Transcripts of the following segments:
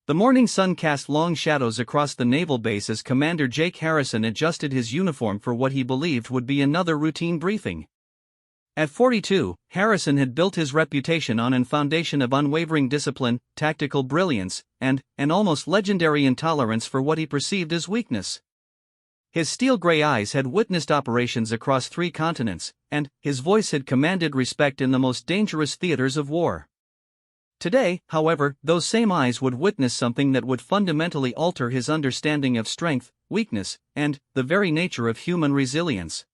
The morning sun cast long shadows across the naval base as Commander Jake Harrison adjusted his uniform for what he believed would be another routine briefing. At 42, Harrison had built his reputation on a foundation of unwavering discipline, tactical brilliance, and an almost legendary intolerance for what he perceived as weakness. His steel-gray eyes had witnessed operations across 3 continents, and his voice had commanded respect in the most dangerous theaters of war. Today, however, those same eyes would witness something that would fundamentally alter his understanding of strength, weakness, and the very nature of human resilience.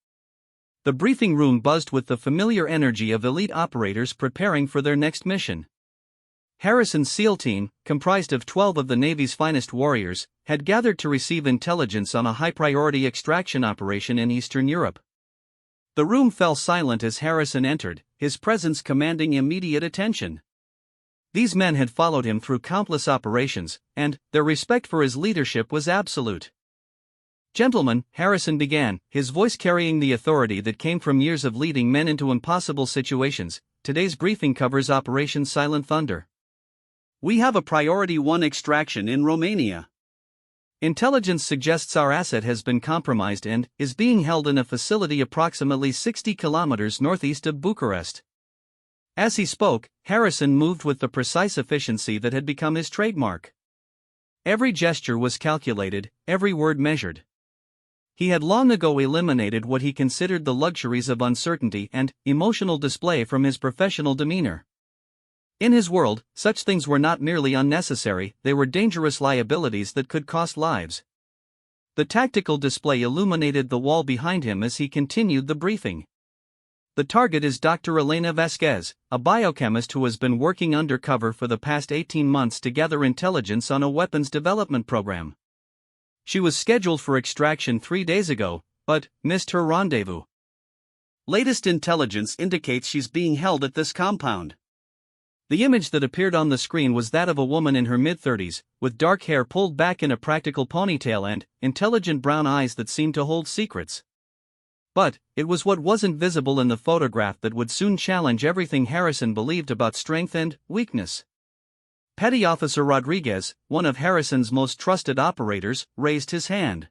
The briefing room buzzed with the familiar energy of elite operators preparing for their next mission. Harrison's SEAL team, comprised of 12 of the Navy's finest warriors, had gathered to receive intelligence on a high-priority extraction operation in Eastern Europe. The room fell silent as Harrison entered, his presence commanding immediate attention. These men had followed him through countless operations, and their respect for his leadership was absolute. "Gentlemen," Harrison began, his voice carrying the authority that came from years of leading men into impossible situations, "today's briefing covers Operation Silent Thunder. We have a Priority 1 extraction in Romania. Intelligence suggests our asset has been compromised and is being held in a facility approximately 60 kilometers northeast of Bucharest." As he spoke, Harrison moved with the precise efficiency that had become his trademark. Every gesture was calculated, every word measured. He had long ago eliminated what he considered the luxuries of uncertainty and emotional display from his professional demeanor. In his world, such things were not merely unnecessary, they were dangerous liabilities that could cost lives. The tactical display illuminated the wall behind him as he continued the briefing. "The target is Dr. Elena Vasquez, a biochemist who has been working undercover for the past 18 months to gather intelligence on a weapons development program. She was scheduled for extraction 3 days ago, but missed her rendezvous. Latest intelligence indicates she's being held at this compound." The image that appeared on the screen was that of a woman in her mid-30s, with dark hair pulled back in a practical ponytail and intelligent brown eyes that seemed to hold secrets. But it was what wasn't visible in the photograph that would soon challenge everything Harrison believed about strength and weakness. Petty Officer Rodriguez, one of Harrison's most trusted operators, raised his hand.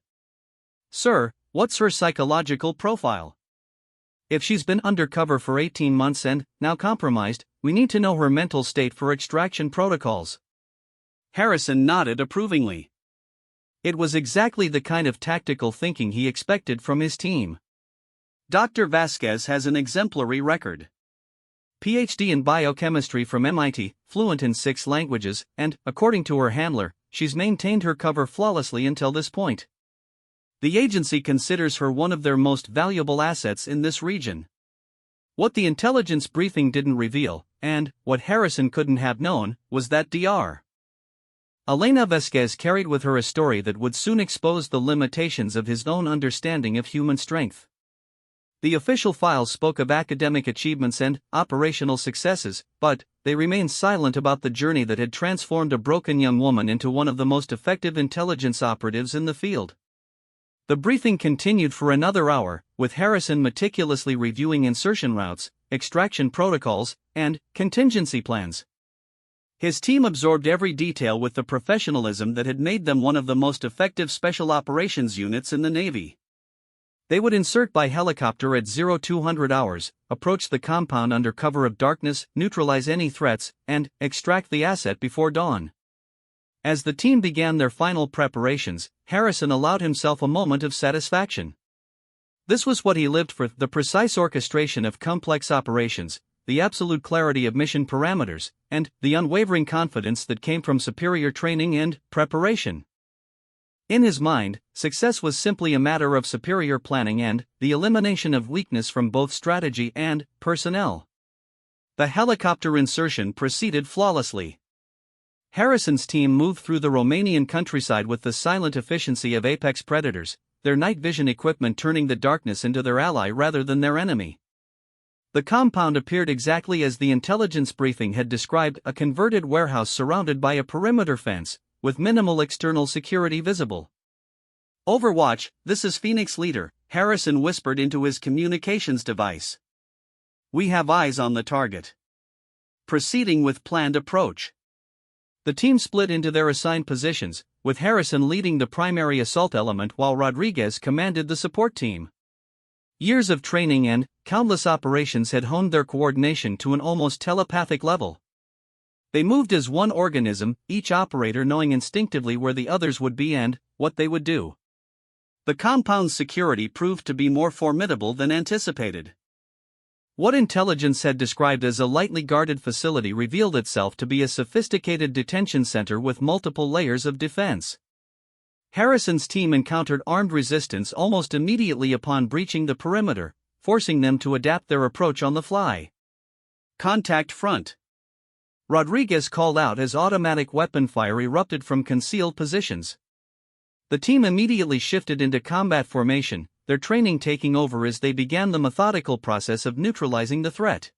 "Sir, what's her psychological profile? If she's been undercover for 18 months and now compromised, we need to know her mental state for extraction protocols." Harrison nodded approvingly. It was exactly the kind of tactical thinking he expected from his team. "Dr. Vasquez has an exemplary record. PhD in biochemistry from MIT, fluent in 6 languages, and, according to her handler, she's maintained her cover flawlessly until this point. The agency considers her one of their most valuable assets in this region." What the intelligence briefing didn't reveal, and what Harrison couldn't have known, was that Dr. Elena Vasquez carried with her a story that would soon expose the limitations of his own understanding of human strength. The official files spoke of academic achievements and operational successes, but they remained silent about the journey that had transformed a broken young woman into one of the most effective intelligence operatives in the field. The briefing continued for another hour, with Harrison meticulously reviewing insertion routes, extraction protocols, and contingency plans. His team absorbed every detail with the professionalism that had made them one of the most effective special operations units in the Navy. They would insert by helicopter at 0200 hours, approach the compound under cover of darkness, neutralize any threats, and extract the asset before dawn. As the team began their final preparations, Harrison allowed himself a moment of satisfaction. This was what he lived for: the precise orchestration of complex operations, the absolute clarity of mission parameters, and the unwavering confidence that came from superior training and preparation. In his mind, success was simply a matter of superior planning and the elimination of weakness from both strategy and personnel. The helicopter insertion proceeded flawlessly. Harrison's team moved through the Romanian countryside with the silent efficiency of apex predators, their night vision equipment turning the darkness into their ally rather than their enemy. The compound appeared exactly as the intelligence briefing had described: a converted warehouse surrounded by a perimeter fence, with minimal external security visible. "Overwatch, this is Phoenix Leader," Harrison whispered into his communications device. "We have eyes on the target. Proceeding with planned approach." The team split into their assigned positions, with Harrison leading the primary assault element while Rodriguez commanded the support team. Years of training and countless operations had honed their coordination to an almost telepathic level. They moved as one organism, each operator knowing instinctively where the others would be and what they would do. The compound's security proved to be more formidable than anticipated. What intelligence had described as a lightly guarded facility revealed itself to be a sophisticated detention center with multiple layers of defense. Harrison's team encountered armed resistance almost immediately upon breaching the perimeter, forcing them to adapt their approach on the fly. Contact front. Rodriguez called out as automatic weapon fire erupted from concealed positions. The team immediately shifted into combat formation, their training taking over as they began the methodical process of neutralizing the threat.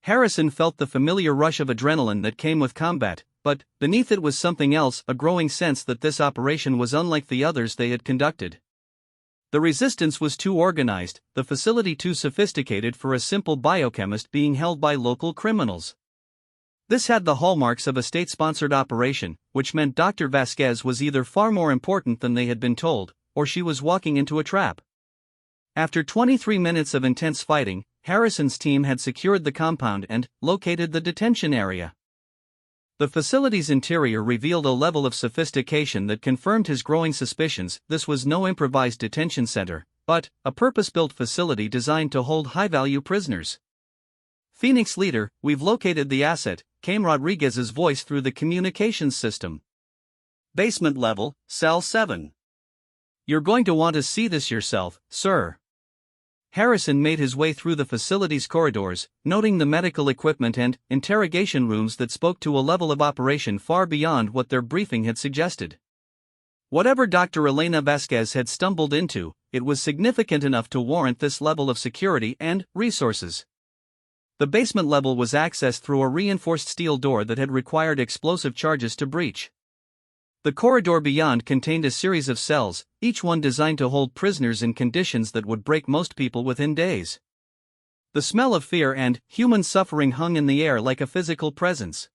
Harrison felt the familiar rush of adrenaline that came with combat, but beneath it was something else, a growing sense that this operation was unlike the others they had conducted. The resistance was too organized, the facility too sophisticated for a simple biochemist being held by local criminals. This had the hallmarks of a state-sponsored operation, which meant Dr. Vasquez was either far more important than they had been told, or she was walking into a trap. After 23 minutes of intense fighting, Harrison's team had secured the compound and located the detention area. The facility's interior revealed a level of sophistication that confirmed his growing suspicions. This was no improvised detention center, but a purpose-built facility designed to hold high-value prisoners. "Phoenix Leader, we've located the asset," came Rodriguez's voice through the communications system. "Basement level, cell 7. You're going to want to see this yourself, sir." Harrison made his way through the facility's corridors, noting the medical equipment and interrogation rooms that spoke to a level of operation far beyond what their briefing had suggested. Whatever Dr. Elena Vasquez had stumbled into, it was significant enough to warrant this level of security and resources. The basement level was accessed through a reinforced steel door that had required explosive charges to breach. The corridor beyond contained a series of cells, each one designed to hold prisoners in conditions that would break most people within days. The smell of fear and human suffering hung in the air like a physical presence.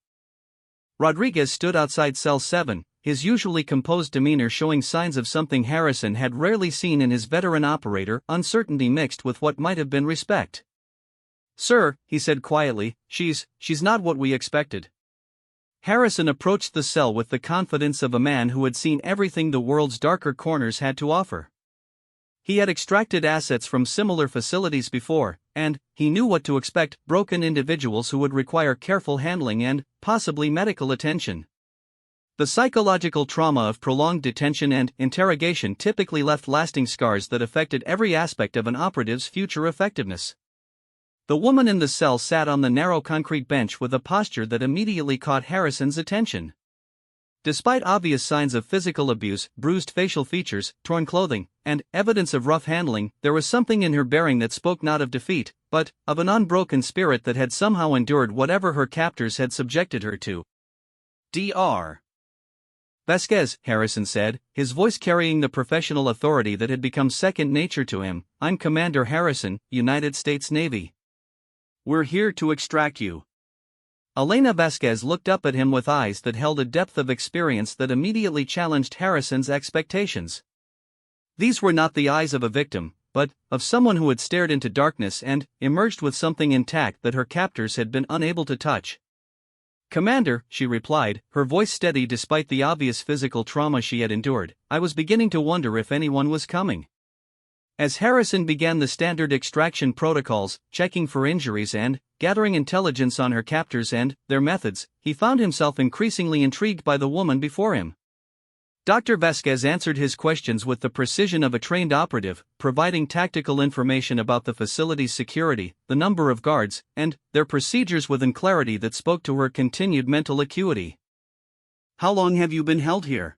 Rodriguez stood outside cell 7, his usually composed demeanor showing signs of something Harrison had rarely seen in his veteran operator, uncertainty mixed with what might have been respect. "Sir," he said quietly, she's not what we expected." Harrison approached the cell with the confidence of a man who had seen everything the world's darker corners had to offer. He had extracted assets from similar facilities before, and he knew what to expect: broken individuals who would require careful handling and possibly medical attention. The psychological trauma of prolonged detention and interrogation typically left lasting scars that affected every aspect of an operative's future effectiveness. The woman in the cell sat on the narrow concrete bench with a posture that immediately caught Harrison's attention. Despite obvious signs of physical abuse, bruised facial features, torn clothing, and evidence of rough handling, there was something in her bearing that spoke not of defeat, but of an unbroken spirit that had somehow endured whatever her captors had subjected her to. "Dr. Vasquez," Harrison said, his voice carrying the professional authority that had become second nature to him, "I'm Commander Harrison, United States Navy. We're here to extract you." Elena Vasquez looked up at him with eyes that held a depth of experience that immediately challenged Harrison's expectations. These were not the eyes of a victim, but of someone who had stared into darkness and emerged with something intact that her captors had been unable to touch. "Commander," she replied, her voice steady despite the obvious physical trauma she had endured, "I was beginning to wonder if anyone was coming." As Harrison began the standard extraction protocols, checking for injuries and gathering intelligence on her captors and their methods, he found himself increasingly intrigued by the woman before him. Dr. Vasquez answered his questions with the precision of a trained operative, providing tactical information about the facility's security, the number of guards, and their procedures with a clarity that spoke to her continued mental acuity. "How long have you been held here?"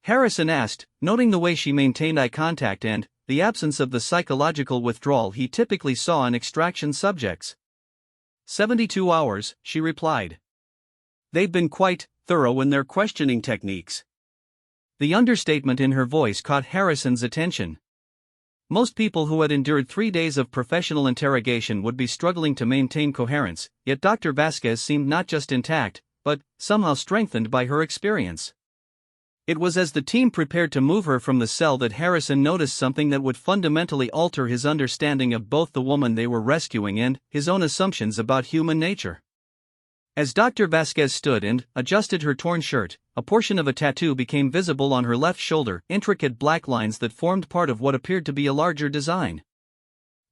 Harrison asked, noting the way she maintained eye contact and the absence of the psychological withdrawal he typically saw in extraction subjects. 72 hours, she replied. They've been quite thorough in their questioning techniques. The understatement in her voice caught Harrison's attention. Most people who had endured 3 days of professional interrogation would be struggling to maintain coherence, yet Dr. Vasquez seemed not just intact, but somehow strengthened by her experience. It was as the team prepared to move her from the cell that Harrison noticed something that would fundamentally alter his understanding of both the woman they were rescuing and his own assumptions about human nature. As Dr. Vasquez stood and adjusted her torn shirt, a portion of a tattoo became visible on her left shoulder, intricate black lines that formed part of what appeared to be a larger design.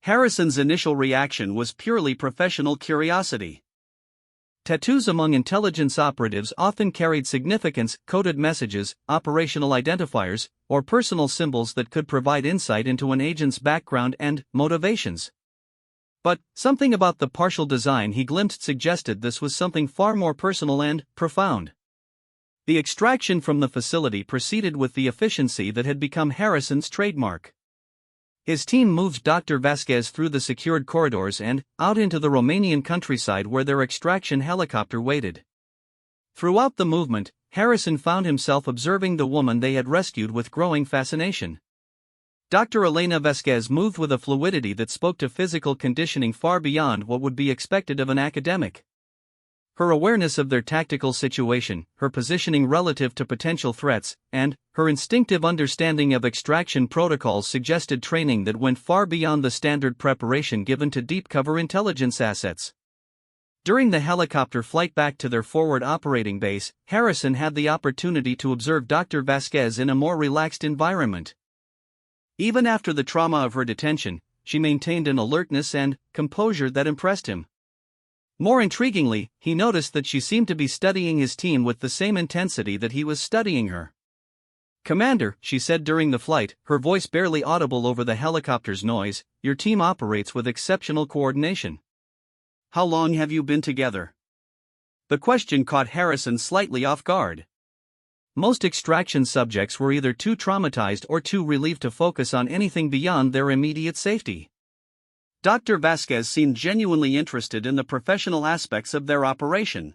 Harrison's initial reaction was purely professional curiosity. Tattoos among intelligence operatives often carried significance, coded messages, operational identifiers, or personal symbols that could provide insight into an agent's background and motivations. But something about the partial design he glimpsed suggested this was something far more personal and profound. The extraction from the facility proceeded with the efficiency that had become Harrison's trademark. His team moved Dr. Vasquez through the secured corridors and out into the Romanian countryside where their extraction helicopter waited. Throughout the movement, Harrison found himself observing the woman they had rescued with growing fascination. Dr. Elena Vasquez moved with a fluidity that spoke to physical conditioning far beyond what would be expected of an academic. Her awareness of their tactical situation, her positioning relative to potential threats, and her instinctive understanding of extraction protocols suggested training that went far beyond the standard preparation given to deep cover intelligence assets. During the helicopter flight back to their forward operating base, Harrison had the opportunity to observe Dr. Vasquez in a more relaxed environment. Even after the trauma of her detention, she maintained an alertness and composure that impressed him. More intriguingly, he noticed that she seemed to be studying his team with the same intensity that he was studying her. "Commander," she said during the flight, her voice barely audible over the helicopter's noise, "your team operates with exceptional coordination. How long have you been together?" The question caught Harrison slightly off guard. Most extraction subjects were either too traumatized or too relieved to focus on anything beyond their immediate safety. Dr. Vasquez seemed genuinely interested in the professional aspects of their operation.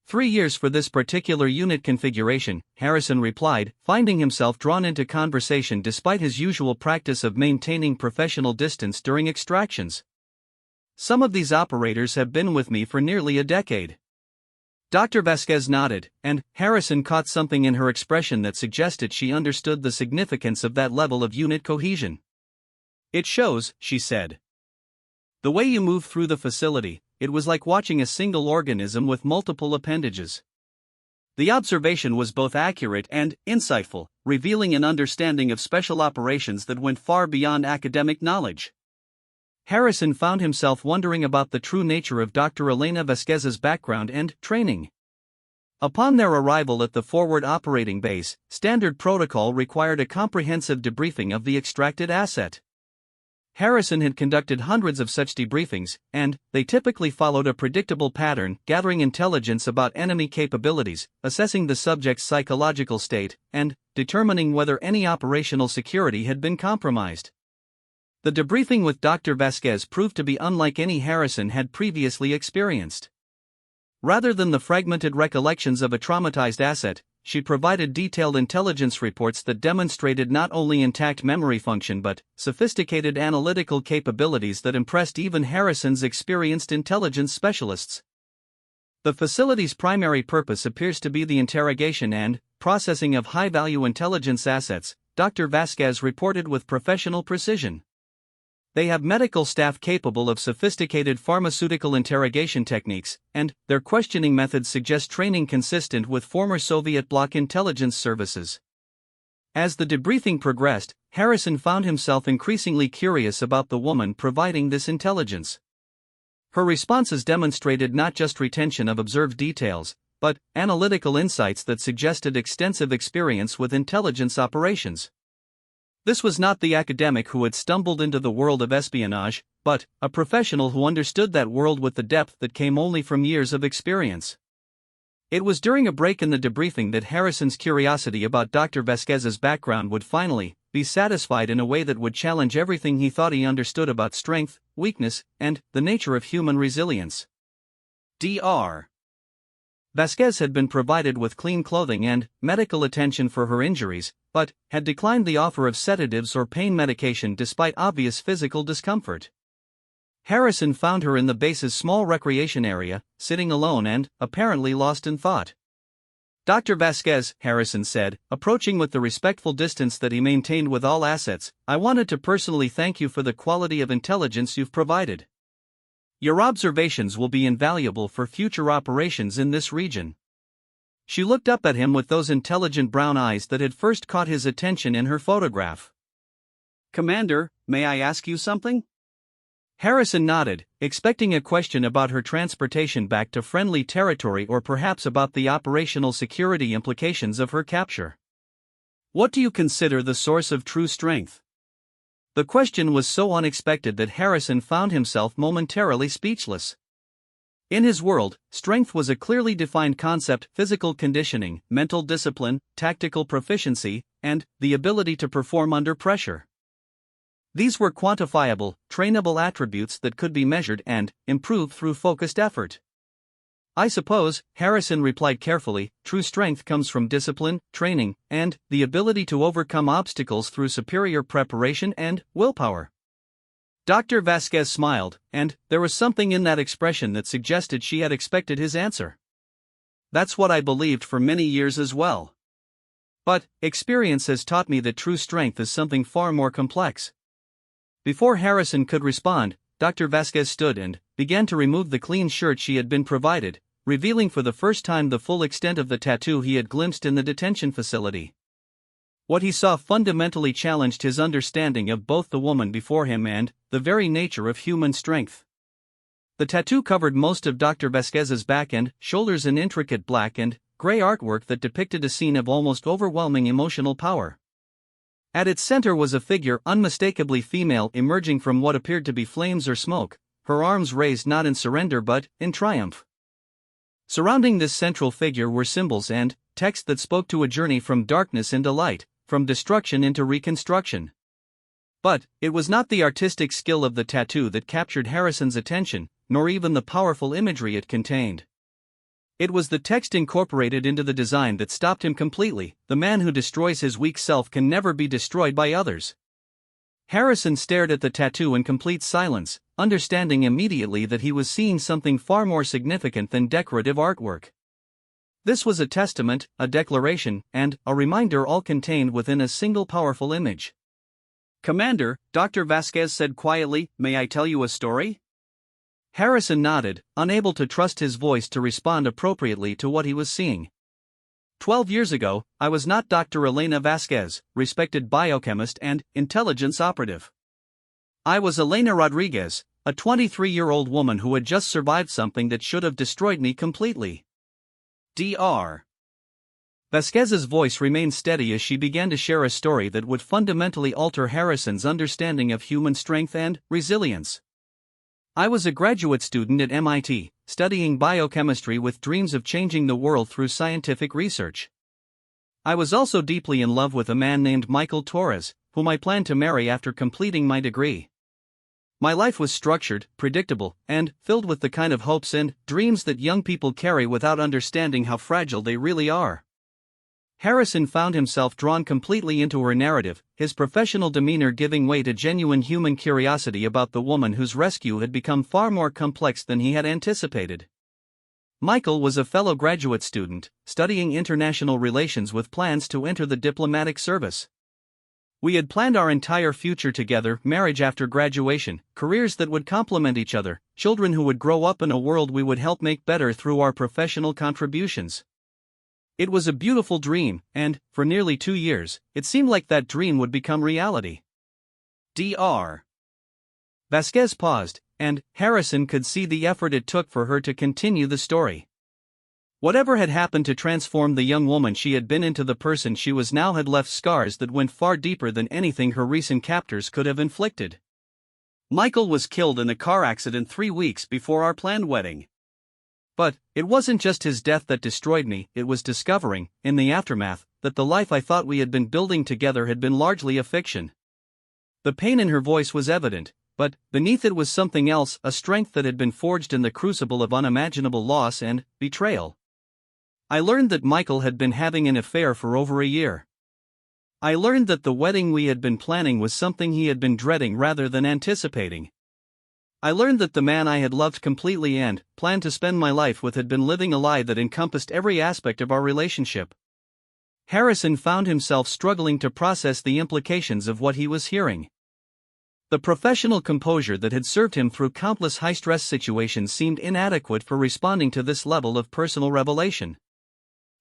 3 years for this particular unit configuration, Harrison replied, finding himself drawn into conversation despite his usual practice of maintaining professional distance during extractions. "Some of these operators have been with me for nearly a decade." Dr. Vasquez nodded, and Harrison caught something in her expression that suggested she understood the significance of that level of unit cohesion. "It shows," she said. "The way you move through the facility, it was like watching a single organism with multiple appendages." The observation was both accurate and insightful, revealing an understanding of special operations that went far beyond academic knowledge. Harrison found himself wondering about the true nature of Dr. Elena Vasquez's background and training. Upon their arrival at the forward operating base, standard protocol required a comprehensive debriefing of the extracted asset. Harrison had conducted hundreds of such debriefings, and they typically followed a predictable pattern, gathering intelligence about enemy capabilities, assessing the subject's psychological state, and determining whether any operational security had been compromised. The debriefing with Dr. Vasquez proved to be unlike any Harrison had previously experienced. Rather than the fragmented recollections of a traumatized asset, she provided detailed intelligence reports that demonstrated not only intact memory function but sophisticated analytical capabilities that impressed even Harrison's experienced intelligence specialists. The facility's primary purpose appears to be the interrogation and processing of high-value intelligence assets, Dr. Vasquez reported with professional precision. They have medical staff capable of sophisticated pharmaceutical interrogation techniques, and their questioning methods suggest training consistent with former Soviet bloc intelligence services. As the debriefing progressed, Harrison found himself increasingly curious about the woman providing this intelligence. Her responses demonstrated not just retention of observed details, but analytical insights that suggested extensive experience with intelligence operations. This was not the academic who had stumbled into the world of espionage, but a professional who understood that world with the depth that came only from years of experience. It was during a break in the debriefing that Harrison's curiosity about Dr. Vasquez's background would finally be satisfied in a way that would challenge everything he thought he understood about strength, weakness, and the nature of human resilience. Dr. Vasquez had been provided with clean clothing and medical attention for her injuries, but had declined the offer of sedatives or pain medication despite obvious physical discomfort. Harrison found her in the base's small recreation area, sitting alone and, apparently lost in thought. "Dr. Vasquez," Harrison said, approaching with the respectful distance that he maintained with all assets, "I wanted to personally thank you for the quality of intelligence you've provided. Your observations will be invaluable for future operations in this region." She looked up at him with those intelligent brown eyes that had first caught his attention in her photograph. "Commander, may I ask you something?" Harrison nodded, expecting a question about her transportation back to friendly territory or perhaps about the operational security implications of her capture. "What do you consider the source of true strength?" The question was so unexpected that Harrison found himself momentarily speechless. In his world, strength was a clearly defined concept: physical conditioning, mental discipline, tactical proficiency, and the ability to perform under pressure. These were quantifiable, trainable attributes that could be measured and improved through focused effort. "I suppose," Harrison replied carefully, "true strength comes from discipline, training, and the ability to overcome obstacles through superior preparation and willpower." Dr. Vasquez smiled, and there was something in that expression that suggested she had expected his answer. "That's what I believed for many years as well. But experience has taught me that true strength is something far more complex." Before Harrison could respond, Dr. Vasquez stood and began to remove the clean shirt she had been provided, revealing for the first time the full extent of the tattoo he had glimpsed in the detention facility. What he saw fundamentally challenged his understanding of both the woman before him and the very nature of human strength. The tattoo covered most of Dr. Vasquez's back and shoulders in intricate black and gray artwork that depicted a scene of almost overwhelming emotional power. At its center was a figure unmistakably female emerging from what appeared to be flames or smoke, her arms raised not in surrender but in triumph. Surrounding this central figure were symbols and text that spoke to a journey from darkness into light, from destruction into reconstruction. But it was not the artistic skill of the tattoo that captured Harrison's attention, nor even the powerful imagery it contained. It was the text incorporated into the design that stopped him completely: "The man who destroys his weak self can never be destroyed by others." Harrison stared at the tattoo in complete silence, understanding immediately that he was seeing something far more significant than decorative artwork. This was a testament, a declaration, and a reminder, all contained within a single powerful image. "Commander," Dr. Vasquez said quietly, "may I tell you a story?" Harrison nodded, unable to trust his voice to respond appropriately to what he was seeing. 12 years ago, I was not Dr. Elena Vasquez, respected biochemist and intelligence operative. I was Elena Rodriguez, a 23-year-old woman who had just survived something that should have destroyed me completely. Dr. Vasquez's voice remained steady as she began to share a story that would fundamentally alter Harrison's understanding of human strength and resilience. "I was a graduate student at MIT, studying biochemistry with dreams of changing the world through scientific research. I was also deeply in love with a man named Michael Torres, whom I planned to marry after completing my degree. My life was structured, predictable, and filled with the kind of hopes and dreams that young people carry without understanding how fragile they really are." Harrison found himself drawn completely into her narrative, his professional demeanor giving way to genuine human curiosity about the woman whose rescue had become far more complex than he had anticipated. Michael was a fellow graduate student, studying international relations with plans to enter the diplomatic service. We had planned our entire future together: marriage after graduation, careers that would complement each other, children who would grow up in a world we would help make better through our professional contributions. It was a beautiful dream, and, for nearly 2 years, it seemed like that dream would become reality. Dr. Vasquez paused, and Harrison could see the effort it took for her to continue the story. Whatever had happened to transform the young woman she had been into the person she was now had left scars that went far deeper than anything her recent captors could have inflicted. "Michael was killed in a car accident 3 weeks before our planned wedding. But it wasn't just his death that destroyed me, it was discovering, in the aftermath, that the life I thought we had been building together had been largely a fiction." The pain in her voice was evident, but beneath it was something else, a strength that had been forged in the crucible of unimaginable loss and betrayal. "I learned that Michael had been having an affair for over a year. I learned that the wedding we had been planning was something he had been dreading rather than anticipating. I learned that the man I had loved completely and planned to spend my life with had been living a lie that encompassed every aspect of our relationship. Harrison found himself struggling to process the implications of what he was hearing. The professional composure that had served him through countless high-stress situations seemed inadequate for responding to this level of personal revelation.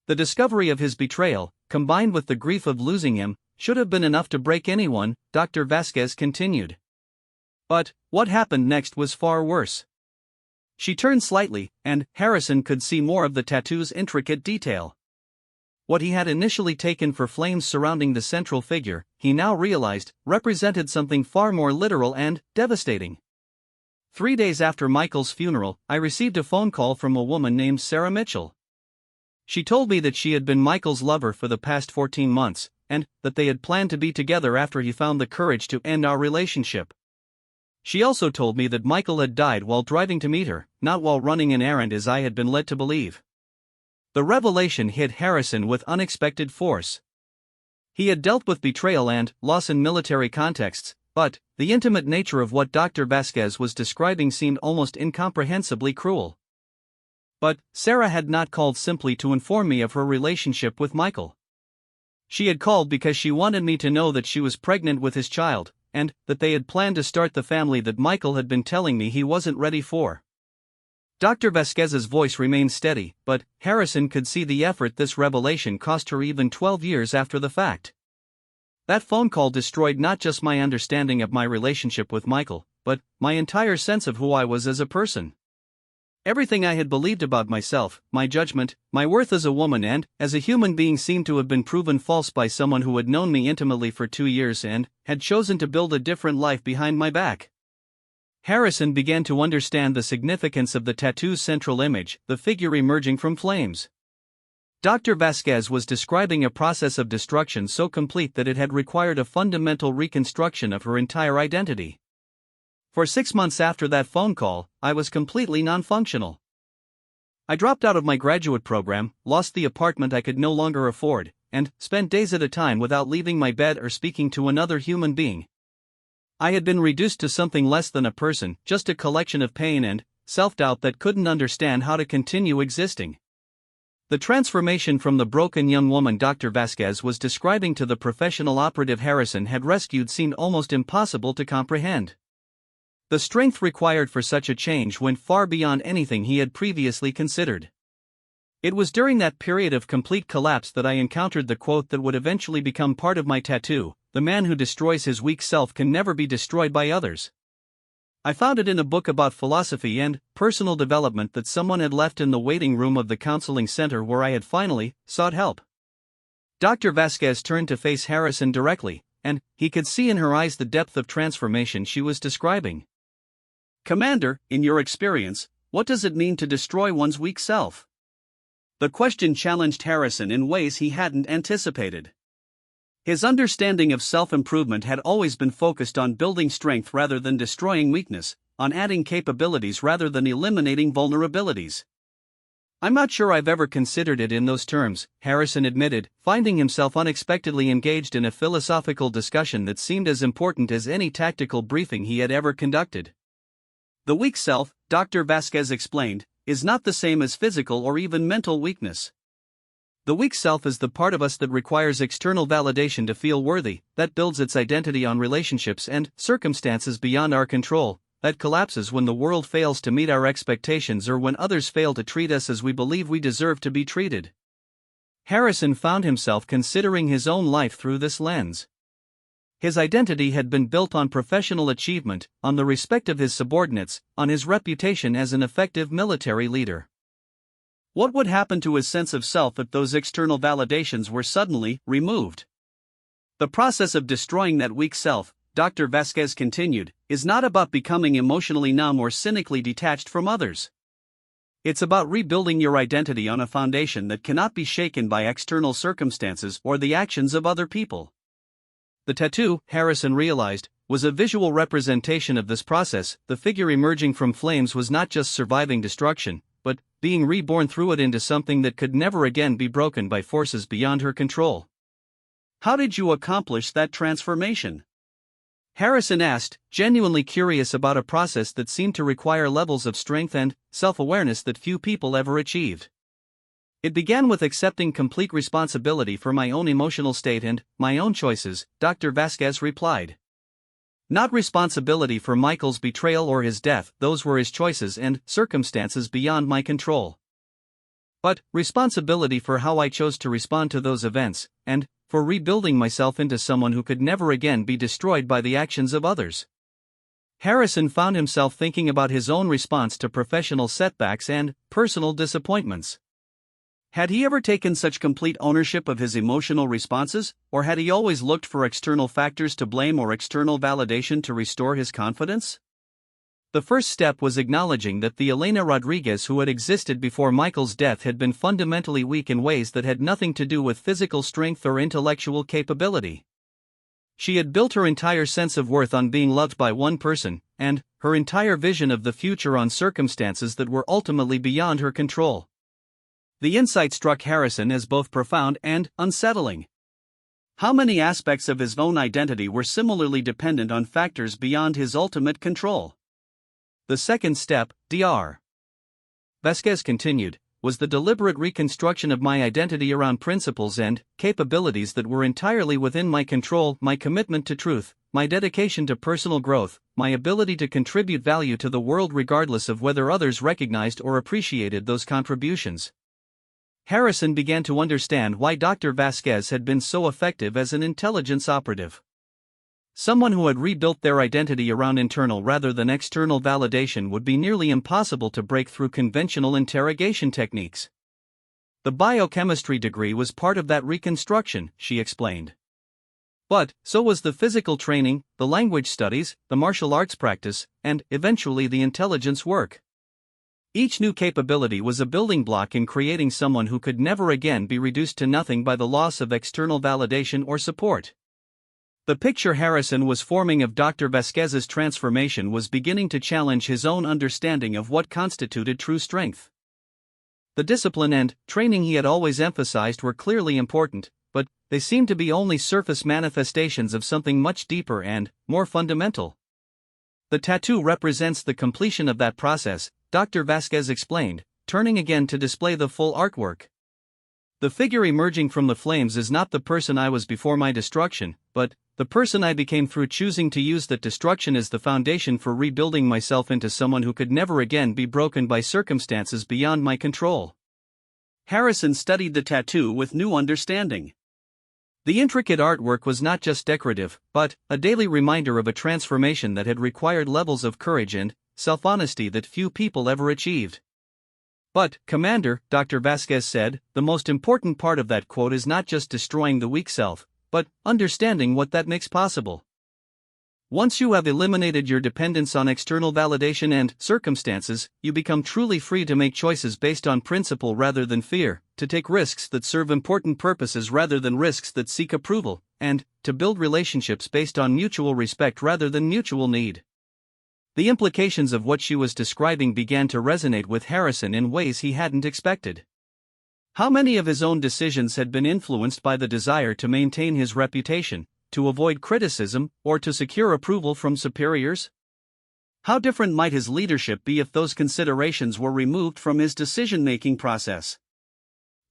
The discovery of his betrayal, combined with the grief of losing him, should have been enough to break anyone, Dr. Vasquez continued. But what happened next was far worse. She turned slightly, and Harrison could see more of the tattoo's intricate detail. What he had initially taken for flames surrounding the central figure, he now realized, represented something far more literal and devastating. 3 days after Michael's funeral, I received a phone call from a woman named Sarah Mitchell. She told me that she had been Michael's lover for the past 14 months, and that they had planned to be together after he found the courage to end our relationship. She also told me that Michael had died while driving to meet her, not while running an errand as I had been led to believe. The revelation hit Harrison with unexpected force. He had dealt with betrayal and loss in military contexts, but the intimate nature of what Dr. Vasquez was describing seemed almost incomprehensibly cruel. But Sarah had not called simply to inform me of her relationship with Michael. She had called because she wanted me to know that she was pregnant with his child, and that they had planned to start the family that Michael had been telling me he wasn't ready for. Dr. Vasquez's voice remained steady, but Harrison could see the effort this revelation cost her even 12 years after the fact. That phone call destroyed not just my understanding of my relationship with Michael, but my entire sense of who I was as a person. Everything I had believed about myself, my judgment, my worth as a woman and as a human being seemed to have been proven false by someone who had known me intimately for 2 years and had chosen to build a different life behind my back. Harrison began to understand the significance of the tattoo's central image, the figure emerging from flames. Dr. Vasquez was describing a process of destruction so complete that it had required a fundamental reconstruction of her entire identity. For 6 months after that phone call, I was completely non-functional. I dropped out of my graduate program, lost the apartment I could no longer afford, and spent days at a time without leaving my bed or speaking to another human being. I had been reduced to something less than a person, just a collection of pain and self-doubt that couldn't understand how to continue existing. The transformation from the broken young woman Dr. Vasquez was describing to the professional operative Harrison had rescued seemed almost impossible to comprehend. The strength required for such a change went far beyond anything he had previously considered. It was during that period of complete collapse that I encountered the quote that would eventually become part of my tattoo: "The man who destroys his weak self can never be destroyed by others." I found it in a book about philosophy and personal development that someone had left in the waiting room of the counseling center where I had finally sought help. Dr. Vasquez turned to face Harrison directly, and he could see in her eyes the depth of transformation she was describing. "Commander, in your experience, what does it mean to destroy one's weak self?" The question challenged Harrison in ways he hadn't anticipated. His understanding of self-improvement had always been focused on building strength rather than destroying weakness, on adding capabilities rather than eliminating vulnerabilities. "I'm not sure I've ever considered it in those terms," Harrison admitted, finding himself unexpectedly engaged in a philosophical discussion that seemed as important as any tactical briefing he had ever conducted. "The weak self," Dr. Vasquez explained, "is not the same as physical or even mental weakness. The weak self is the part of us that requires external validation to feel worthy, that builds its identity on relationships and circumstances beyond our control, that collapses when the world fails to meet our expectations or when others fail to treat us as we believe we deserve to be treated." Harrison found himself considering his own life through this lens. His identity had been built on professional achievement, on the respect of his subordinates, on his reputation as an effective military leader. What would happen to his sense of self if those external validations were suddenly removed? "The process of destroying that weak self," Dr. Vasquez continued, "is not about becoming emotionally numb or cynically detached from others. It's about rebuilding your identity on a foundation that cannot be shaken by external circumstances or the actions of other people." The tattoo, Harrison realized, was a visual representation of this process. The figure emerging from flames was not just surviving destruction, but being reborn through it into something that could never again be broken by forces beyond her control. "How did you accomplish that transformation?" Harrison asked, genuinely curious about a process that seemed to require levels of strength and self-awareness that few people ever achieved. It began with accepting complete responsibility for my own emotional state and my own choices, Dr. Vasquez replied. Not responsibility for Michael's betrayal or his death, those were his choices and circumstances beyond my control. But responsibility for how I chose to respond to those events, and for rebuilding myself into someone who could never again be destroyed by the actions of others. Harrison found himself thinking about his own response to professional setbacks and personal disappointments. Had he ever taken such complete ownership of his emotional responses, or had he always looked for external factors to blame or external validation to restore his confidence? The first step was acknowledging that the Elena Rodriguez who had existed before Michael's death had been fundamentally weak in ways that had nothing to do with physical strength or intellectual capability. She had built her entire sense of worth on being loved by one person, and her entire vision of the future on circumstances that were ultimately beyond her control. The insight struck Harrison as both profound and unsettling. How many aspects of his own identity were similarly dependent on factors beyond his ultimate control? The second step, Dr. Vasquez continued, was the deliberate reconstruction of my identity around principles and capabilities that were entirely within my control, my commitment to truth, my dedication to personal growth, my ability to contribute value to the world regardless of whether others recognized or appreciated those contributions. Harrison began to understand why Dr. Vasquez had been so effective as an intelligence operative. Someone who had rebuilt their identity around internal rather than external validation would be nearly impossible to break through conventional interrogation techniques. The biochemistry degree was part of that reconstruction, she explained. But so was the physical training, the language studies, the martial arts practice, and, eventually, the intelligence work. Each new capability was a building block in creating someone who could never again be reduced to nothing by the loss of external validation or support. The picture Harrison was forming of Dr. Vasquez's transformation was beginning to challenge his own understanding of what constituted true strength. The discipline and training he had always emphasized were clearly important, but they seemed to be only surface manifestations of something much deeper and more fundamental. The tattoo represents the completion of that process, Dr. Vasquez explained, turning again to display the full artwork. The figure emerging from the flames is not the person I was before my destruction, but the person I became through choosing to use that destruction as the foundation for rebuilding myself into someone who could never again be broken by circumstances beyond my control. Harrison studied the tattoo with new understanding. The intricate artwork was not just decorative, but a daily reminder of a transformation that had required levels of courage and self-honesty that few people ever achieved. But, Commander, Dr. Vasquez said, the most important part of that quote is not just destroying the weak self, but understanding what that makes possible. Once you have eliminated your dependence on external validation and circumstances, you become truly free to make choices based on principle rather than fear, to take risks that serve important purposes rather than risks that seek approval, and to build relationships based on mutual respect rather than mutual need. The implications of what she was describing began to resonate with Harrison in ways he hadn't expected. How many of his own decisions had been influenced by the desire to maintain his reputation, to avoid criticism, or to secure approval from superiors? How different might his leadership be if those considerations were removed from his decision-making process?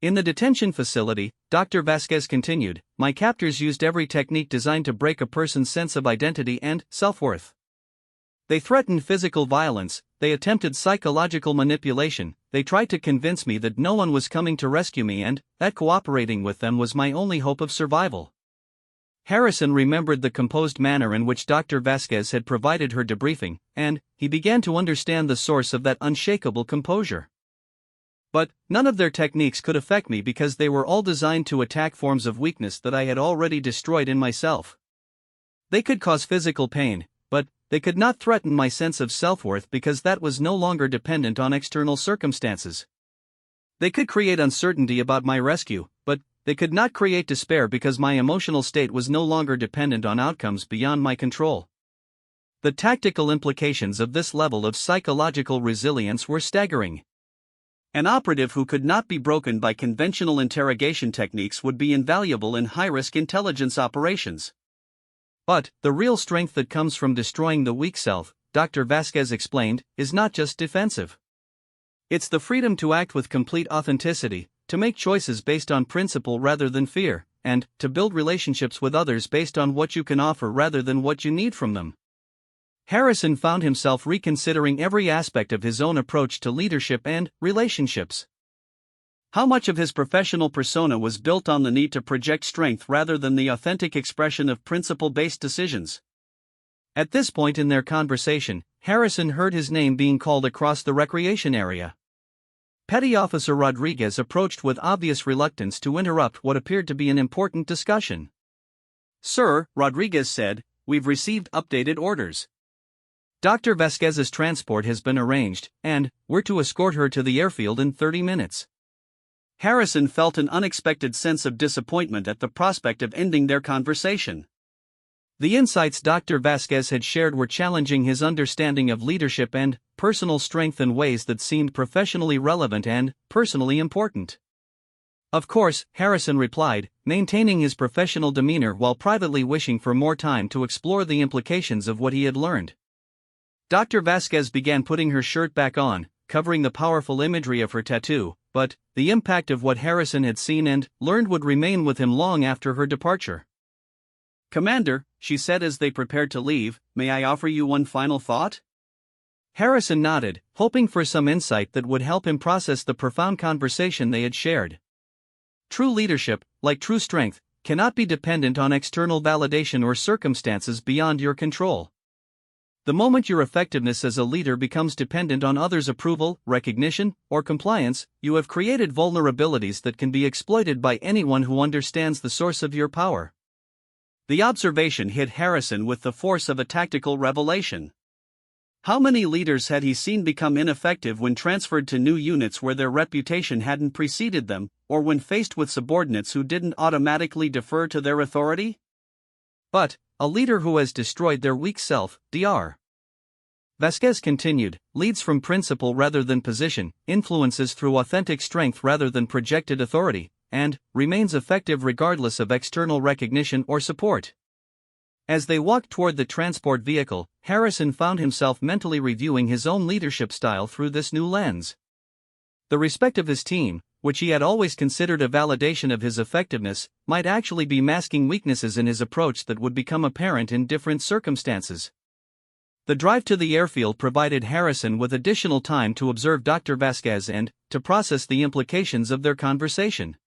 In the detention facility, Dr. Vasquez continued, my captors used every technique designed to break a person's sense of identity and self-worth. They threatened physical violence, they attempted psychological manipulation, they tried to convince me that no one was coming to rescue me and that cooperating with them was my only hope of survival. Harrison remembered the composed manner in which Dr. Vasquez had provided her debriefing, and he began to understand the source of that unshakable composure. But none of their techniques could affect me because they were all designed to attack forms of weakness that I had already destroyed in myself. They could cause physical pain, but they could not threaten my sense of self-worth because that was no longer dependent on external circumstances. They could create uncertainty about my rescue, but they could not create despair because my emotional state was no longer dependent on outcomes beyond my control. The tactical implications of this level of psychological resilience were staggering. An operative who could not be broken by conventional interrogation techniques would be invaluable in high-risk intelligence operations. But the real strength that comes from destroying the weak self, Dr. Vasquez explained, is not just defensive. It's the freedom to act with complete authenticity, to make choices based on principle rather than fear, and to build relationships with others based on what you can offer rather than what you need from them. Harrison found himself reconsidering every aspect of his own approach to leadership and relationships. How much of his professional persona was built on the need to project strength rather than the authentic expression of principle-based decisions? At this point in their conversation, Harrison heard his name being called across the recreation area. Petty Officer Rodriguez approached with obvious reluctance to interrupt what appeared to be an important discussion. "Sir," Rodriguez said, "we've received updated orders. Dr. Vasquez's transport has been arranged, and we're to escort her to the airfield in 30 minutes. Harrison felt an unexpected sense of disappointment at the prospect of ending their conversation. The insights Dr. Vasquez had shared were challenging his understanding of leadership and personal strength in ways that seemed professionally relevant and personally important. Of course, Harrison replied, maintaining his professional demeanor while privately wishing for more time to explore the implications of what he had learned. Dr. Vasquez began putting her shirt back on, covering the powerful imagery of her tattoo, but the impact of what Harrison had seen and learned would remain with him long after her departure. "Commander," she said as they prepared to leave, "may I offer you one final thought?" Harrison nodded, hoping for some insight that would help him process the profound conversation they had shared. True leadership, like true strength, cannot be dependent on external validation or circumstances beyond your control. The moment your effectiveness as a leader becomes dependent on others' approval, recognition, or compliance, you have created vulnerabilities that can be exploited by anyone who understands the source of your power. The observation hit Harrison with the force of a tactical revelation. How many leaders had he seen become ineffective when transferred to new units where their reputation hadn't preceded them, or when faced with subordinates who didn't automatically defer to their authority? But a leader who has destroyed their weak self, Dr. Vasquez continued, leads from principle rather than position, influences through authentic strength rather than projected authority, and remains effective regardless of external recognition or support. As they walked toward the transport vehicle, Harrison found himself mentally reviewing his own leadership style through this new lens. The respect of his team, which he had always considered a validation of his effectiveness, might actually be masking weaknesses in his approach that would become apparent in different circumstances. The drive to the airfield provided Harrison with additional time to observe Dr. Vasquez and to process the implications of their conversation.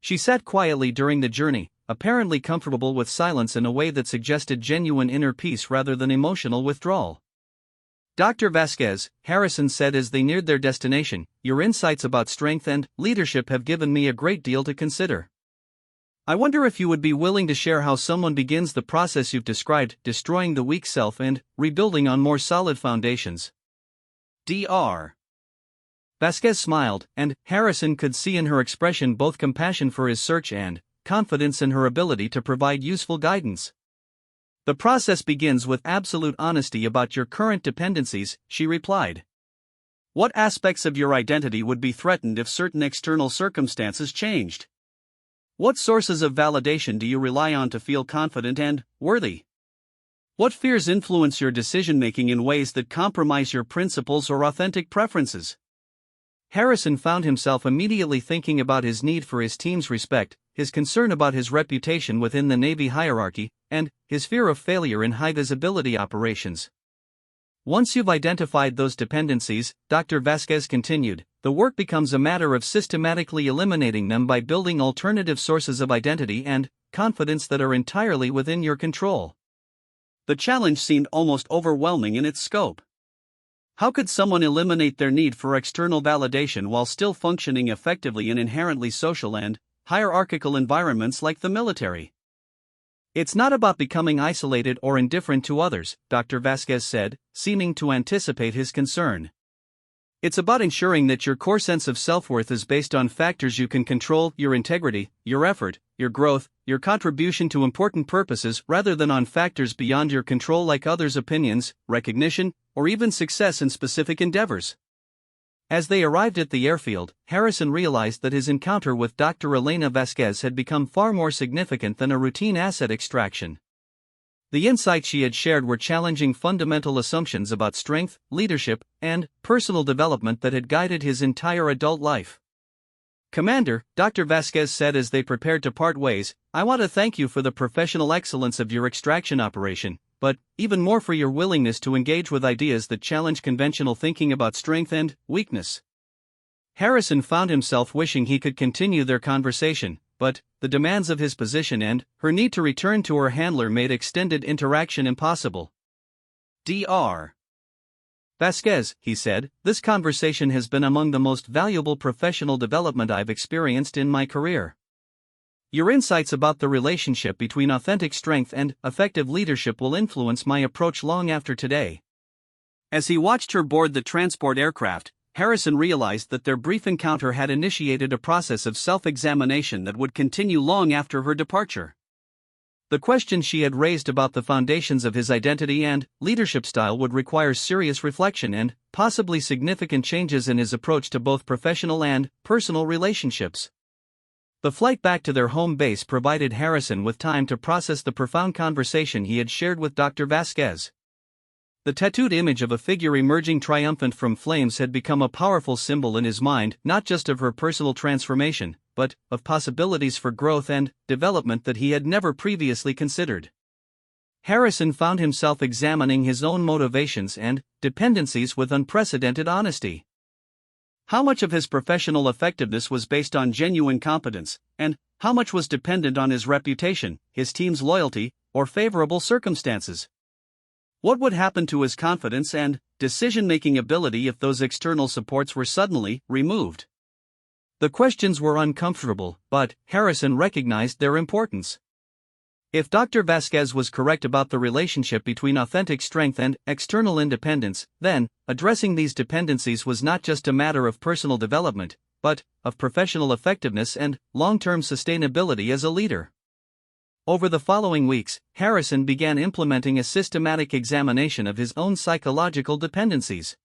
She sat quietly during the journey, apparently comfortable with silence in a way that suggested genuine inner peace rather than emotional withdrawal. "Dr. Vasquez," Harrison said as they neared their destination, "your insights about strength and leadership have given me a great deal to consider. I wonder if you would be willing to share how someone begins the process you've described, destroying the weak self and rebuilding on more solid foundations." Dr. Vasquez smiled, and Harrison could see in her expression both compassion for his search and confidence in her ability to provide useful guidance. "The process begins with absolute honesty about your current dependencies," she replied. "What aspects of your identity would be threatened if certain external circumstances changed? What sources of validation do you rely on to feel confident and worthy? What fears influence your decision-making in ways that compromise your principles or authentic preferences?" Harrison found himself immediately thinking about his need for his team's respect, his concern about his reputation within the Navy hierarchy, and his fear of failure in high-visibility operations. "Once you've identified those dependencies," Dr. Vasquez continued, "the work becomes a matter of systematically eliminating them by building alternative sources of identity and confidence that are entirely within your control." The challenge seemed almost overwhelming in its scope. How could someone eliminate their need for external validation while still functioning effectively in inherently social and hierarchical environments like the military? "It's not about becoming isolated or indifferent to others," Dr. Vasquez said, seeming to anticipate his concern. "It's about ensuring that your core sense of self-worth is based on factors you can control, your integrity, your effort, your growth, your contribution to important purposes, rather than on factors beyond your control like others' opinions, recognition, or even success in specific endeavors." As they arrived at the airfield, Harrison realized that his encounter with Dr. Elena Vasquez had become far more significant than a routine asset extraction. The insights she had shared were challenging fundamental assumptions about strength, leadership, and personal development that had guided his entire adult life. "Commander," Dr. Vasquez said as they prepared to part ways, "I want to thank you for the professional excellence of your extraction operation, but even more for your willingness to engage with ideas that challenge conventional thinking about strength and weakness." Harrison found himself wishing he could continue their conversation, but the demands of his position and her need to return to her handler made extended interaction impossible. Dr. Vasquez, he said, "this conversation has been among the most valuable professional development I've experienced in my career. Your insights about the relationship between authentic strength and effective leadership will influence my approach long after today." As he watched her board the transport aircraft, Harrison realized that their brief encounter had initiated a process of self-examination that would continue long after her departure. The questions she had raised about the foundations of his identity and leadership style would require serious reflection and possibly significant changes in his approach to both professional and personal relationships. The flight back to their home base provided Harrison with time to process the profound conversation he had shared with Dr. Vasquez. The tattooed image of a figure emerging triumphant from flames had become a powerful symbol in his mind, not just of her personal transformation, but of possibilities for growth and development that he had never previously considered. Harrison found himself examining his own motivations and dependencies with unprecedented honesty. How much of his professional effectiveness was based on genuine competence, and how much was dependent on his reputation, his team's loyalty, or favorable circumstances? What would happen to his confidence and decision-making ability if those external supports were suddenly removed? The questions were uncomfortable, but Harrison recognized their importance. If Dr. Vasquez was correct about the relationship between authentic strength and external independence, then addressing these dependencies was not just a matter of personal development, but of professional effectiveness and long-term sustainability as a leader. Over the following weeks, Harrison began implementing a systematic examination of his own psychological dependencies.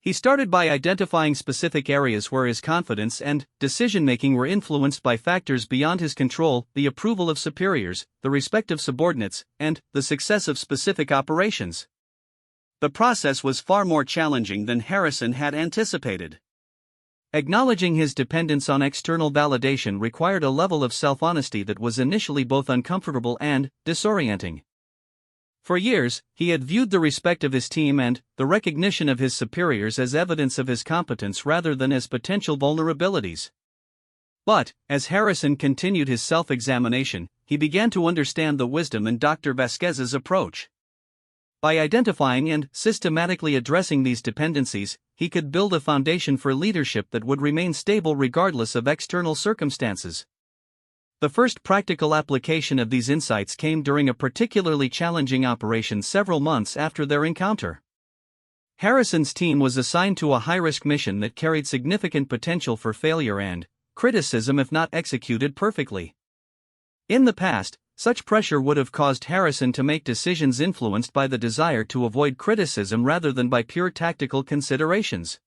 He started by identifying specific areas where his confidence and decision-making were influenced by factors beyond his control: the approval of superiors, the respect of subordinates, and the success of specific operations. The process was far more challenging than Harrison had anticipated. Acknowledging his dependence on external validation required a level of self-honesty that was initially both uncomfortable and disorienting. For years, he had viewed the respect of his team and the recognition of his superiors as evidence of his competence rather than as potential vulnerabilities. But, as Harrison continued his self-examination, he began to understand the wisdom in Dr. Vasquez's approach. By identifying and systematically addressing these dependencies, he could build a foundation for leadership that would remain stable regardless of external circumstances. The first practical application of these insights came during a particularly challenging operation several months after their encounter. Harrison's team was assigned to a high-risk mission that carried significant potential for failure and criticism if not executed perfectly. In the past, such pressure would have caused Harrison to make decisions influenced by the desire to avoid criticism rather than by pure tactical considerations.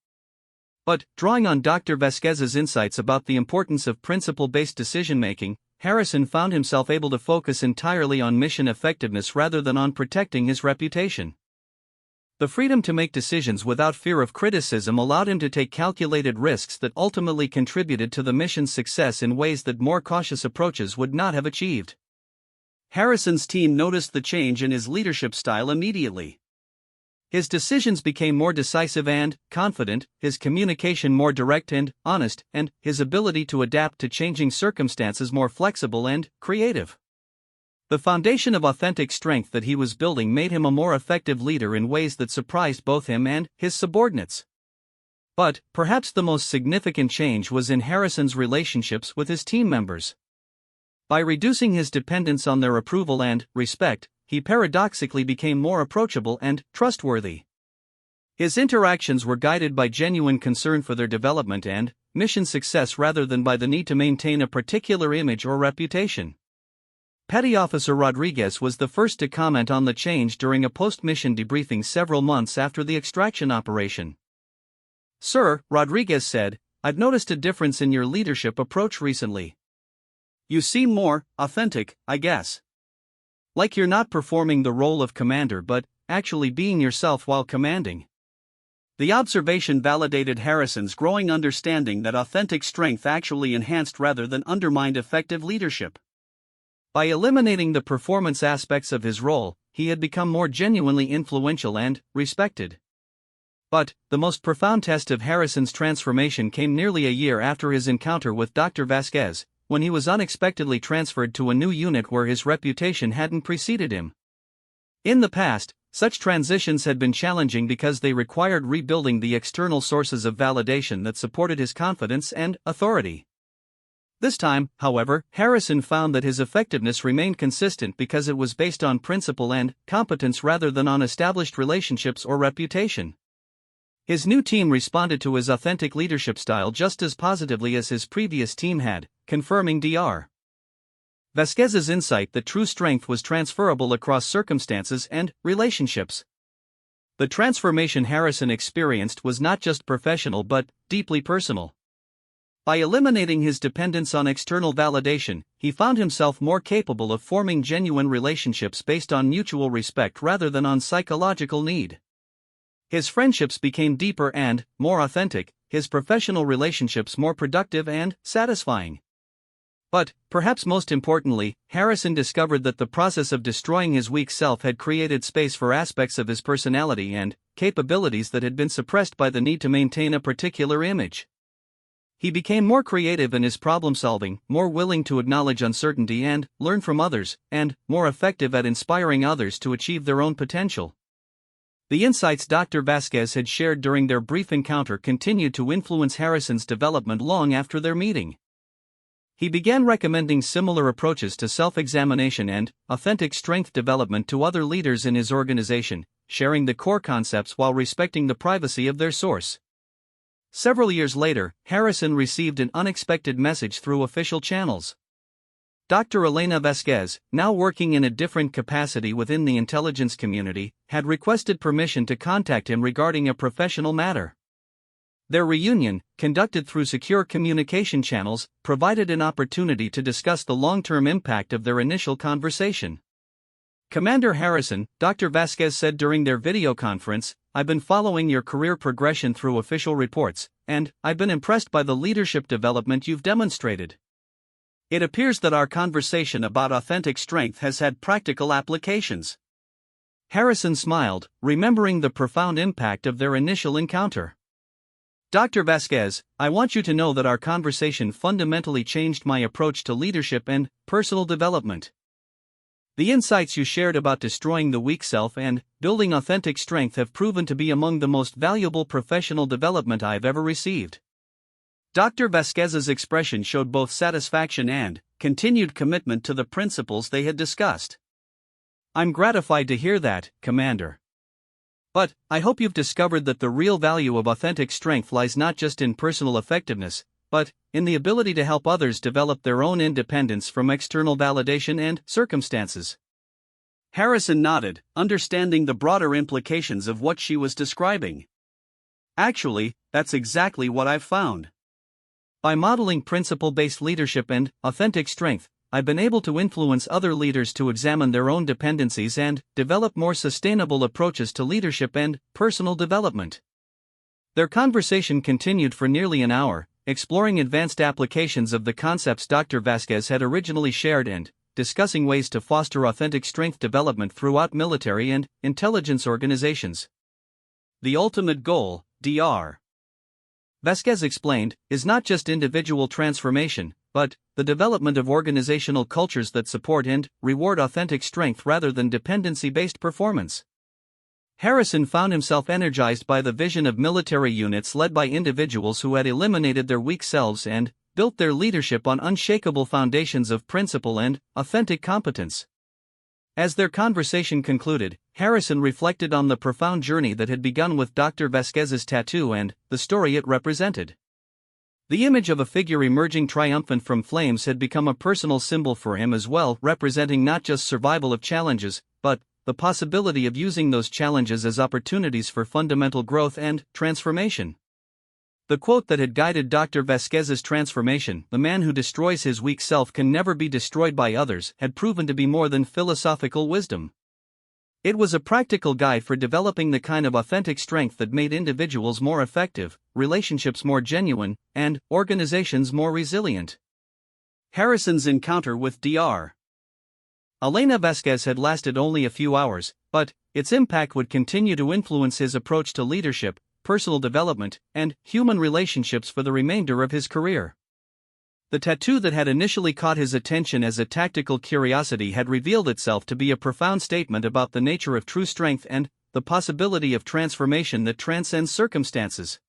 But, drawing on Dr. Vasquez's insights about the importance of principle-based decision-making, Harrison found himself able to focus entirely on mission effectiveness rather than on protecting his reputation. The freedom to make decisions without fear of criticism allowed him to take calculated risks that ultimately contributed to the mission's success in ways that more cautious approaches would not have achieved. Harrison's team noticed the change in his leadership style immediately. His decisions became more decisive and confident, his communication more direct and honest, and his ability to adapt to changing circumstances more flexible and creative. The foundation of authentic strength that he was building made him a more effective leader in ways that surprised both him and his subordinates. But, perhaps the most significant change was in Harrison's relationships with his team members. By reducing his dependence on their approval and respect, he paradoxically became more approachable and trustworthy. His interactions were guided by genuine concern for their development and mission success rather than by the need to maintain a particular image or reputation. Petty Officer Rodriguez was the first to comment on the change during a post-mission debriefing several months after the extraction operation. "Sir," Rodriguez said, "I've noticed a difference in your leadership approach recently. You seem more authentic, I guess." Like you're not performing the role of commander but actually being yourself while commanding. The observation validated Harrison's growing understanding that authentic strength actually enhanced rather than undermined effective leadership. By eliminating the performance aspects of his role, he had become more genuinely influential and respected. But the most profound test of Harrison's transformation came nearly a year after his encounter with Dr. Vasquez, when he was unexpectedly transferred to a new unit where his reputation hadn't preceded him. In the past, such transitions had been challenging because they required rebuilding the external sources of validation that supported his confidence and authority. This time, however, Harrison found that his effectiveness remained consistent because it was based on principle and competence rather than on established relationships or reputation. His new team responded to his authentic leadership style just as positively as his previous team had, confirming Dr. Vasquez's insight that true strength was transferable across circumstances and relationships. The transformation Harrison experienced was not just professional but deeply personal. By eliminating his dependence on external validation, he found himself more capable of forming genuine relationships based on mutual respect rather than on psychological need. His friendships became deeper and more authentic, his professional relationships more productive and satisfying. But, perhaps most importantly, Harrison discovered that the process of destroying his weak self had created space for aspects of his personality and capabilities that had been suppressed by the need to maintain a particular image. He became more creative in his problem-solving, more willing to acknowledge uncertainty and learn from others, and more effective at inspiring others to achieve their own potential. The insights Dr. Vasquez had shared during their brief encounter continued to influence Harrison's development long after their meeting. He began recommending similar approaches to self-examination and authentic strength development to other leaders in his organization, sharing the core concepts while respecting the privacy of their source. Several years later, Harrison received an unexpected message through official channels. Dr. Elena Vasquez, now working in a different capacity within the intelligence community, had requested permission to contact him regarding a professional matter. Their reunion, conducted through secure communication channels, provided an opportunity to discuss the long-term impact of their initial conversation. Commander Harrison, Dr. Vasquez said during their video conference, "I've been following your career progression through official reports, and I've been impressed by the leadership development you've demonstrated. It appears that our conversation about authentic strength has had practical applications." Harrison smiled, remembering the profound impact of their initial encounter. "Dr. Vasquez, I want you to know that our conversation fundamentally changed my approach to leadership and personal development. The insights you shared about destroying the weak self and building authentic strength have proven to be among the most valuable professional development I've ever received." Dr. Vasquez's expression showed both satisfaction and continued commitment to the principles they had discussed. "I'm gratified to hear that, Commander. But I hope you've discovered that the real value of authentic strength lies not just in personal effectiveness, but in the ability to help others develop their own independence from external validation and circumstances." Harrison nodded, understanding the broader implications of what she was describing. "Actually, that's exactly what I've found. By modeling principle-based leadership and authentic strength, I've been able to influence other leaders to examine their own dependencies and develop more sustainable approaches to leadership and personal development." Their conversation continued for nearly an hour, exploring advanced applications of the concepts Dr. Vasquez had originally shared and discussing ways to foster authentic strength development throughout military and intelligence organizations. "The ultimate goal," Dr. Vasquez explained, "is not just individual transformation, but the development of organizational cultures that support and reward authentic strength rather than dependency-based performance." Harrison found himself energized by the vision of military units led by individuals who had eliminated their weak selves and built their leadership on unshakable foundations of principle and authentic competence. As their conversation concluded, Harrison reflected on the profound journey that had begun with Dr. Vasquez's tattoo and the story it represented. The image of a figure emerging triumphant from flames had become a personal symbol for him as well, representing not just survival of challenges, but the possibility of using those challenges as opportunities for fundamental growth and transformation. The quote that had guided Dr. Vasquez's transformation, "The man who destroys his weak self can never be destroyed by others," had proven to be more than philosophical wisdom. It was a practical guide for developing the kind of authentic strength that made individuals more effective, relationships more genuine, and organizations more resilient. Harrison's encounter with Dr. Elena Vasquez had lasted only a few hours, but its impact would continue to influence his approach to leadership, personal development, and human relationships for the remainder of his career. The tattoo that had initially caught his attention as a tactical curiosity had revealed itself to be a profound statement about the nature of true strength and the possibility of transformation that transcends circumstances.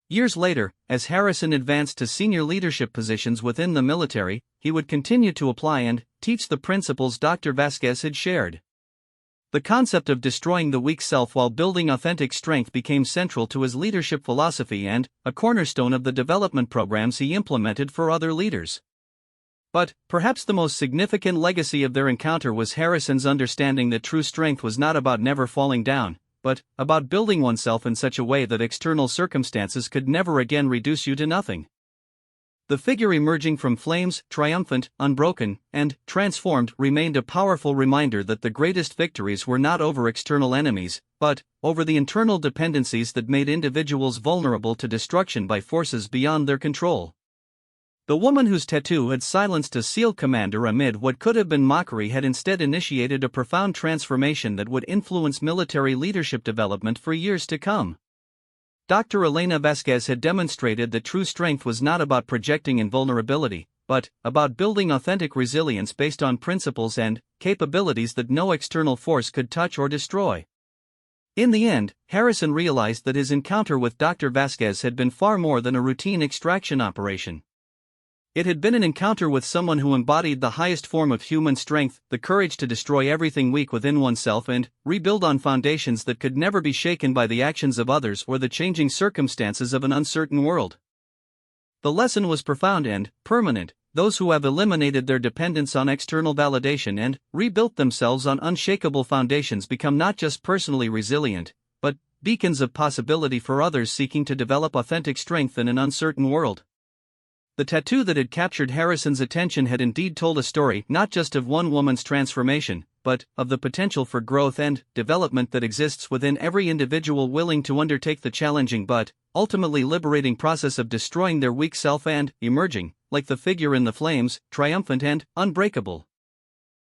Years later, as Harrison advanced to senior leadership positions within the military, he would continue to apply and teach the principles Dr. Vasquez had shared. The concept of destroying the weak self while building authentic strength became central to his leadership philosophy and a cornerstone of the development programs he implemented for other leaders. But perhaps the most significant legacy of their encounter was Harrison's understanding that true strength was not about never falling down, but about building oneself in such a way that external circumstances could never again reduce you to nothing. The figure emerging from flames, triumphant, unbroken, and transformed, remained a powerful reminder that the greatest victories were not over external enemies, but over the internal dependencies that made individuals vulnerable to destruction by forces beyond their control. The woman whose tattoo had silenced a SEAL commander amid what could have been mockery had instead initiated a profound transformation that would influence military leadership development for years to come. Dr. Elena Vasquez had demonstrated that true strength was not about projecting invulnerability, but about building authentic resilience based on principles and capabilities that no external force could touch or destroy. In the end, Harrison realized that his encounter with Dr. Vasquez had been far more than a routine extraction operation. It had been an encounter with someone who embodied the highest form of human strength, the courage to destroy everything weak within oneself and rebuild on foundations that could never be shaken by the actions of others or the changing circumstances of an uncertain world. The lesson was profound and permanent. Those who have eliminated their dependence on external validation and rebuilt themselves on unshakable foundations become not just personally resilient, but beacons of possibility for others seeking to develop authentic strength in an uncertain world. The tattoo that had captured Harrison's attention had indeed told a story not just of one woman's transformation, but of the potential for growth and development that exists within every individual willing to undertake the challenging but ultimately liberating process of destroying their weak self and emerging, like the figure in the flames, triumphant and unbreakable.